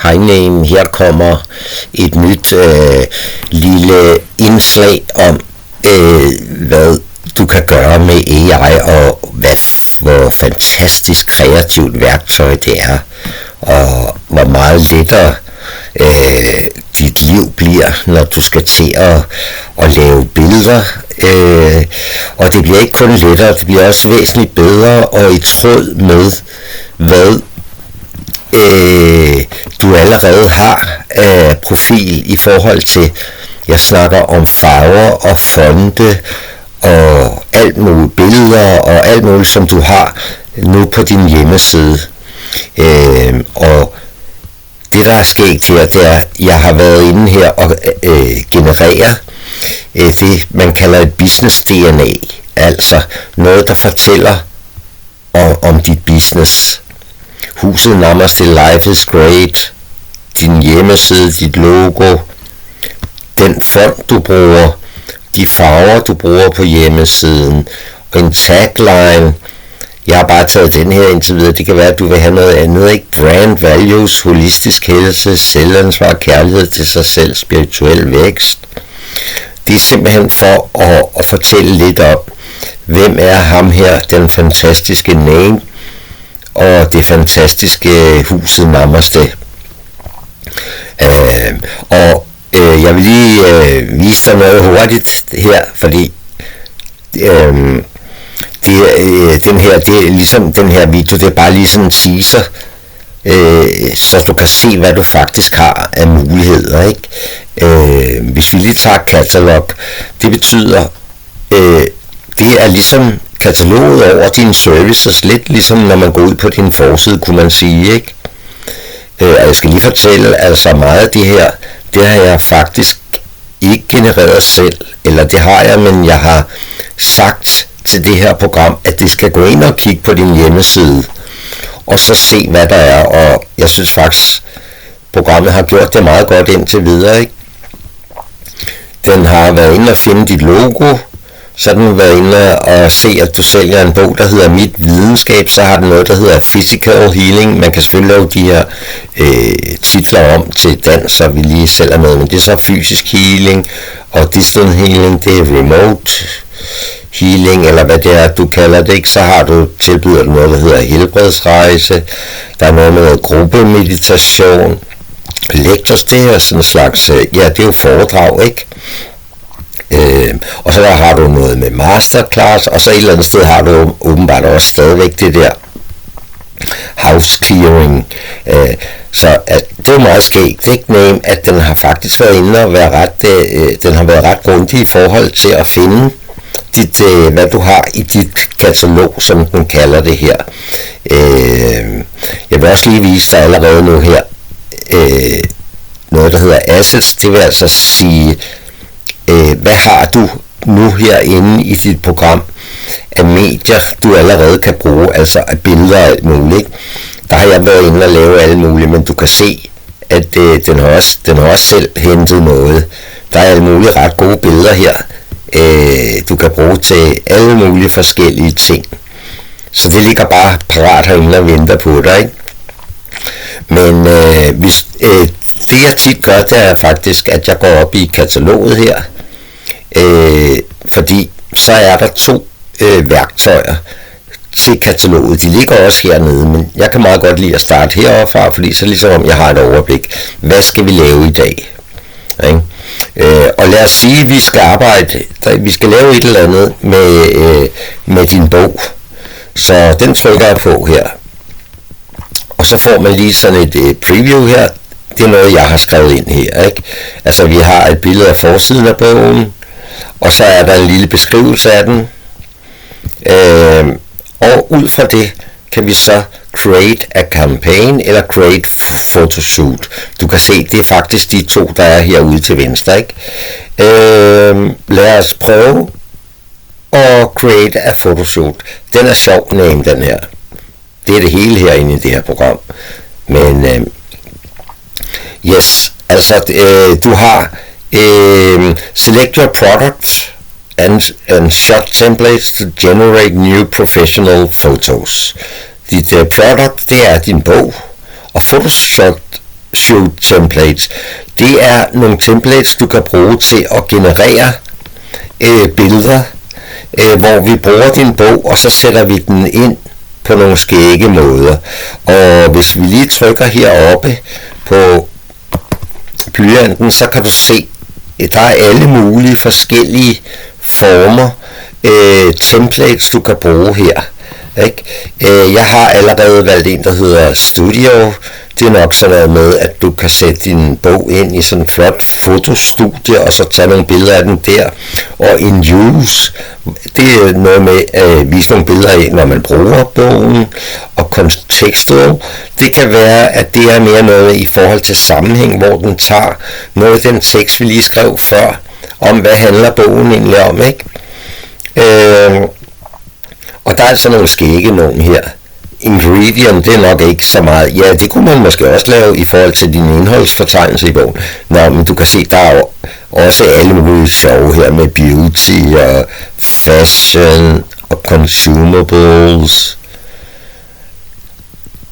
Hej Name, her kommer et nyt lille indslag om, hvad du kan gøre med AI, og hvor fantastisk kreativt værktøj det er, og hvor meget lettere dit liv bliver, når du skal til at lave billeder. Og det bliver ikke kun lettere, det bliver også væsentligt bedre og i tråd med, hvad du allerede har profil i forhold til. Jeg snakker om farver og fonte og alt muligt, billeder og alt muligt, som du har nu på din hjemmeside. Og det der er sket her, det er, jeg har været inde her og generere det, man kalder et business DNA. Altså noget, der fortæller om dit business. Huset Namaste, Life is Great, din hjemmeside, dit logo, den font du bruger, de farver du bruger på hjemmesiden, og en tagline. Jeg har bare taget den her indtil videre. Det kan være, at du vil have noget andet, ikke? Brand values, holistisk helse, selvansvar, kærlighed til sig selv, spirituel vækst. Det er simpelthen for at fortælle lidt om, hvem er ham her, den fantastiske Name, og det fantastiske huset Namaste. Jeg vil lige vise dig noget hurtigt her, fordi den her video, det er bare lige sådan en teaser, så du kan se, hvad du faktisk har af muligheder, ikke? Hvis vi lige tager katalog, det betyder, det er ligesom kataloget over dine services, lidt ligesom når man går ud på din forside, kunne man sige, ikke? Jeg skal lige fortælle, altså meget af det her, det har jeg faktisk ikke genereret selv, eller det har jeg, men jeg har sagt til det her program, at det skal gå ind og kigge på din hjemmeside, og så se, hvad der er, og jeg synes faktisk, programmet har gjort det meget godt indtil videre, ikke? Den har været inde og finde dit logo, så har den været inde og se, at du sælger en bog, der hedder Mit Videnskab, så har den noget, der hedder Physical Healing. Man kan selvfølgelig lave de her titler om til dans, så vi lige sælger noget, men det er så fysisk healing, og distant healing, det er remote healing, eller hvad det er, du kalder det, ikke? Så har du tilbyder noget, der hedder helbredsrejse, der er noget med gruppemeditation, lectures, det er sådan en slags, ja, det er jo foredrag, ikke? Og så der har du noget med masterclass, og så et eller andet sted har du åbenbart også stadigvæk det der house clearing. Så det er meget skægt, ikke, Name, at den har faktisk været inde og den har været ret grundig i forhold til at finde hvad du har i dit katalog, som den kalder det her. Jeg vil også lige vise dig allerede nu her noget, der hedder assets. Det vil altså sige, hvad har du nu herinde i dit program af medier, du allerede kan bruge, altså af billeder og alt muligt. Der har jeg været inde og lave alt muligt, men du kan se, at den har også selv hentet noget. Der er alle mulige ret gode billeder her, du kan bruge til alle mulige forskellige ting. Så det ligger bare parat herinde og venter på dig, ikke? Men hvis det jeg tit gør, det er faktisk, at jeg går op i kataloget her, fordi så er der 2 værktøjer til kataloget. De ligger også hernede, men jeg kan meget godt lide at starte heroppe fra, fordi så ligesom om jeg har et overblik. Hvad skal vi lave i dag? Okay? Og lad os sige, at vi skal lave et eller andet med din bog. Så den trykker jeg på her. Og så får man lige sådan et preview her. Det er noget, jeg har skrevet ind her, ikke? Altså, vi har et billede af forsiden af bogen, og så er der en lille beskrivelse af den. Og ud fra det kan vi så create a campaign eller create photoshoot. Du kan se, det er faktisk de 2, der er herude til venstre, ikke? Lad os prøve at create a photoshoot. Den er sjov, Name, den her. Det er det hele herinde i det her program. Men yes, altså du har select your product and shot templates to generate new professional photos. Dit product, det er din bog, og Photoshop photoshoot templates. Det er nogle templates, du kan bruge til at generere billeder, hvor vi bruger din bog, og så sætter vi den ind på nogle skægge måder. Og hvis vi lige trykker heroppe på blyanten, så kan du se, der er alle mulige forskellige former, templates du kan bruge her. Ikke? Jeg har allerede valgt en, der hedder Studio. Det er nok så været med, at du kan sætte din bog ind i sådan en flot fotostudie, og så tage nogle billeder af den der. Og in use, det er noget med at vise nogle billeder af, når man bruger bogen. Og contextual, det kan være, at det er mere noget i forhold til sammenhæng, hvor den tager noget af den tekst, vi lige skrev før, om hvad handler bogen egentlig om, ikke? Og der er altså nogle skægge nogen her. Ingredient, det er nok ikke så meget. Ja, det kunne man måske også lave i forhold til din indholdsfortegnelse i bogen. Nå, men du kan se, der er jo også alle mulige sjove her med beauty og fashion og consumables.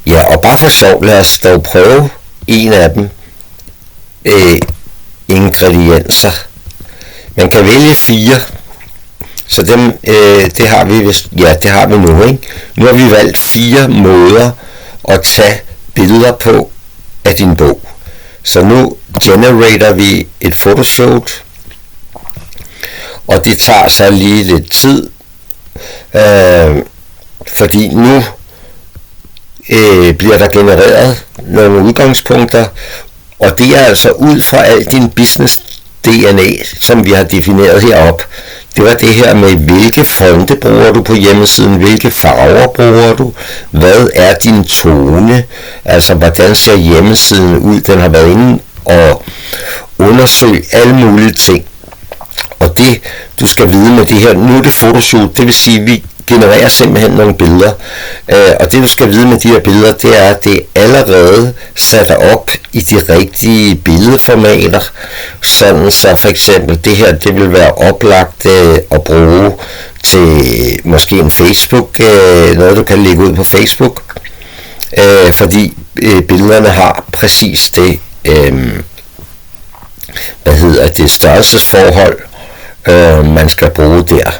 Ja, og bare for sjov, lad os dog prøve en af dem. Ingredienser. Man kan vælge 4. Så dem, det har vi vist, ja, det har vi nu, ikke? Nu har vi valgt 4 måder at tage billeder på af din bog. Så nu generater vi et photoshoot, og det tager så lige lidt tid, fordi nu bliver der genereret nogle udgangspunkter, og det er altså ud fra al din business DNA, som vi har defineret heroppe. Det var det her med, hvilke fonte bruger du på hjemmesiden, hvilke farver bruger du, hvad er din tone, altså hvordan ser hjemmesiden ud. Den har været inde og undersøge alle mulige ting. Og det, du skal vide med det her, nu er det photoshoot, det vil sige, at vi genererer simpelthen nogle billeder. Og det, du skal vide med de her billeder, det er, at det er allerede sat op i de rigtige billedformater. Sådan så for eksempel det her, det vil være oplagt at bruge til måske en Facebook, noget du kan lægge ud på Facebook. Fordi billederne har præcis det, det størrelsesforhold, man skal bruge der.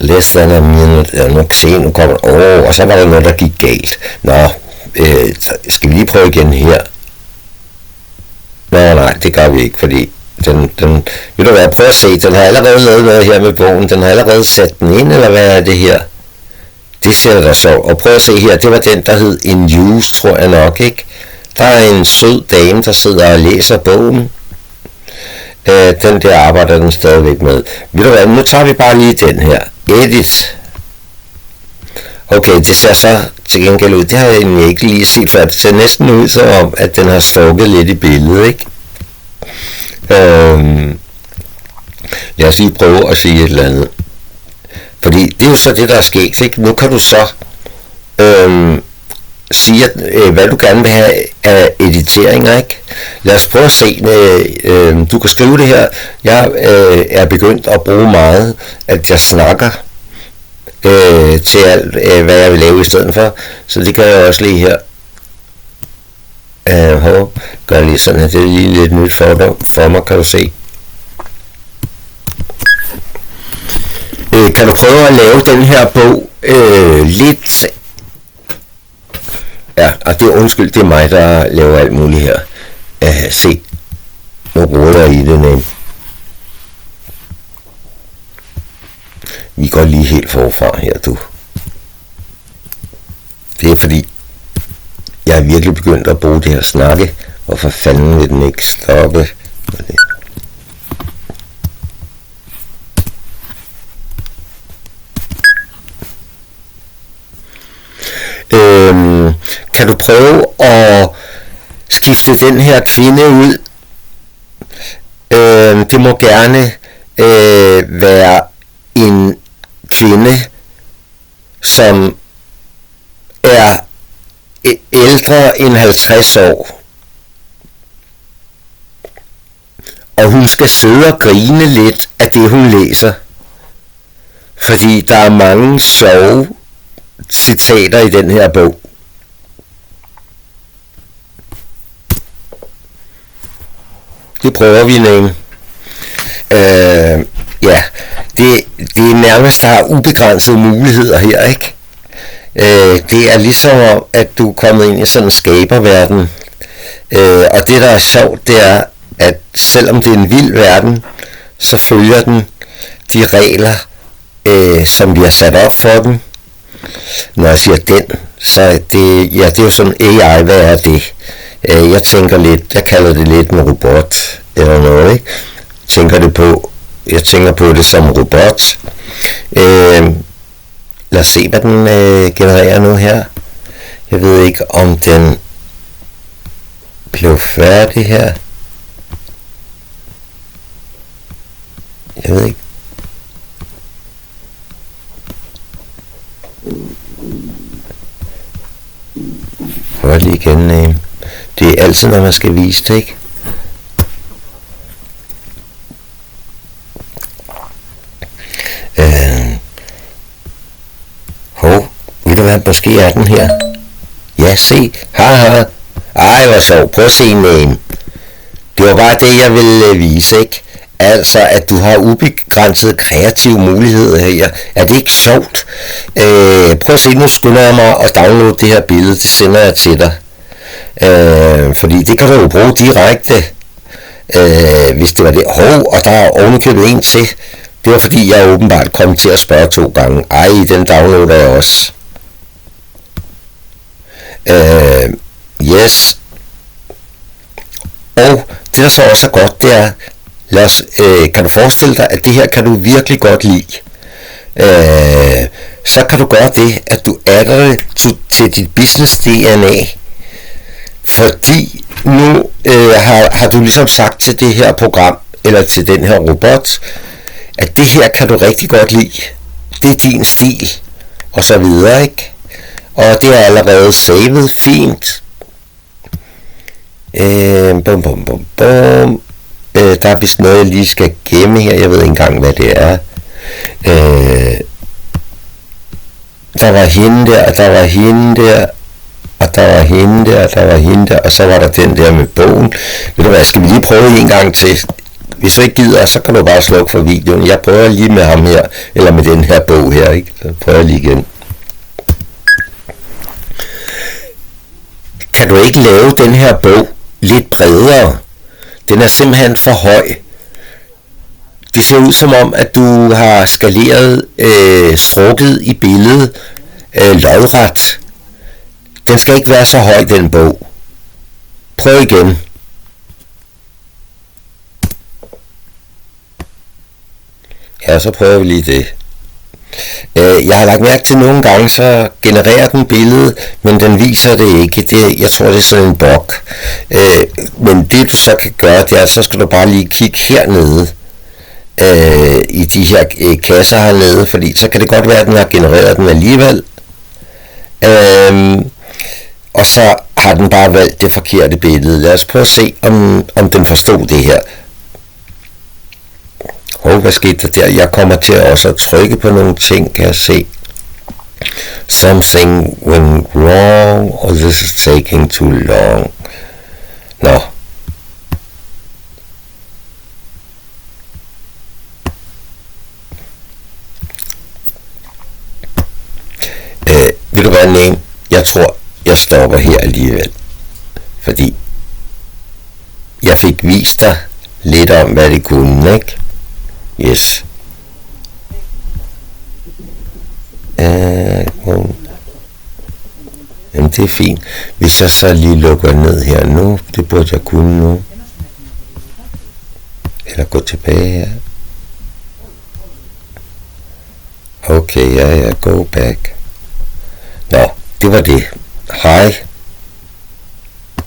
Less than a minute, nu kan se, nu kommer og så var der noget, der gik galt. Nå, skal vi lige prøve igen her? Nej, det gør vi ikke, fordi den vil du være, prøv at se, den har allerede lavet noget her med bogen, den har allerede sat den ind, eller hvad er det her? Det ser da sjovt, og prøv at se her, det var den, der hed In Use, tror jeg nok, ikke? Der er en sød dame, der sidder og læser bogen. Den der arbejder den stadigvæk med. Ved du hvad, nu tager vi bare lige den her. Edit. Okay, det ser så til gengæld ud. Det har jeg egentlig ikke lige set før. Det ser næsten ud som om, at den har stukket lidt i billedet, ikke? Lad os lige prøve at sige et eller andet. Fordi det er jo så det, der er sket, ikke? Nu kan du så sige, hvad du gerne vil have af editeringer, ikke? Lad os prøve at se. Du kan skrive det her. Jeg er begyndt at bruge meget, at jeg snakker til alt, hvad jeg vil lave i stedet for. Så det kan jeg også lige her. Gør lige sådan her. Det er lige lidt nyt for mig, kan du se. Kan du prøve at lave den her bog lidt... Ja, og det er undskyld, det er mig, der laver alt muligt her. Se, nu ruller jeg i den. Vi går lige helt forfra her, du. Det er fordi, jeg er virkelig begyndt at bruge det her snakke. Hvorfor fanden vil den ikke stoppe? Kan du prøve at skifte den her kvinde ud? Det må gerne være en kvinde, som er ældre end 50 år. Og hun skal sidde og grine lidt af det, hun læser. Fordi der er mange sjove citater i den her bog. Det prøver vi, Name. Ja, det er nærmest, der er ubegrænsede muligheder her, ikke? Det er ligesom om, at du er kommet ind i sådan en skaberverden. Og det, der er sjovt, det er, at selvom det er en vild verden, så følger den de regler, som vi har sat op for den. Når jeg siger den, så det er jo sådan AI, hvad er det? Jeg kalder det lidt en robot, eller noget, ikke? Jeg tænker på det som robot. Lad os se, hvad den genererer nu her. Jeg ved ikke, om den blev færdig her. Jeg ved ikke. Prøv lige igen. Det er altid, når man skal vise det, ikke? Ved du hvad, måske er den her. Ja, se. Haha. Ej, hvor sjov. Prøv at se, Name. Det var bare det, jeg ville vise, ikke? Altså, at du har ubegrænsede kreative muligheder her. Er det ikke sjovt? Prøv at se, nu skynder jeg mig at downloade det her billede. Det sender jeg til dig. Fordi det kan du jo bruge direkte, hvis det var det. Og der er ovenikøbet en til. Det var fordi, jeg åbenbart kom til at spørge 2 gange. Ej, den downloader jeg også. Yes. Og det, der så også er godt, det er, kan du forestille dig, at det her kan du virkelig godt lide. Så kan du gøre det, at du adder det til dit business DNA. Fordi nu har du ligesom sagt til det her program, eller til den her robot, at det her kan du rigtig godt lide. Det er din stil, og så videre, ikke? Og det er allerede savet fint. Der er vist noget, jeg lige skal gemme her. Jeg ved ikke engang, hvad det er. Der var hende der, og der var hende der, og der var hende der, og der var hende der, og så var der den der med bogen. Ved du hvad, skal vi lige prøve en gang til? Hvis du ikke gider, så kan du bare slukke for videoen. Jeg prøver lige med ham her, eller med den her bog her, ikke? Så prøver jeg lige igen. Kan du ikke lave den her bog lidt bredere? Den er simpelthen for høj. Det ser ud som om, at du har skaleret strukket i billedet lodret. Den skal ikke være så høj, den bog. Prøv igen. Ja, så prøver vi lige det. Jeg har lagt mærke til, nogle gange, så genererer den billedet, men den viser det ikke. Jeg tror, det er sådan en bug. Men det du så kan gøre, det er, så skal du bare lige kigge hernede i de her kasser hernede, fordi så kan det godt være, at den har genereret den alligevel. Og så har den bare valgt det forkerte billede. Lad os prøve at se, om den forstod det her. Hvad skete der? Jeg kommer til også at trykke på nogle ting, kan jeg se. Something went wrong, or this is taking too long. Nå. Vil du være name? Jeg tror, jeg stopper her alligevel. Fordi jeg fik vist dig lidt om, hvad det kunne, ikke? Yes. Jamen det er fint. Hvis jeg så lige lukker ned her nu, det burde jeg kunne nu. Eller gå tilbage her. Okay, ja, go back. Nå, det var det. Hej.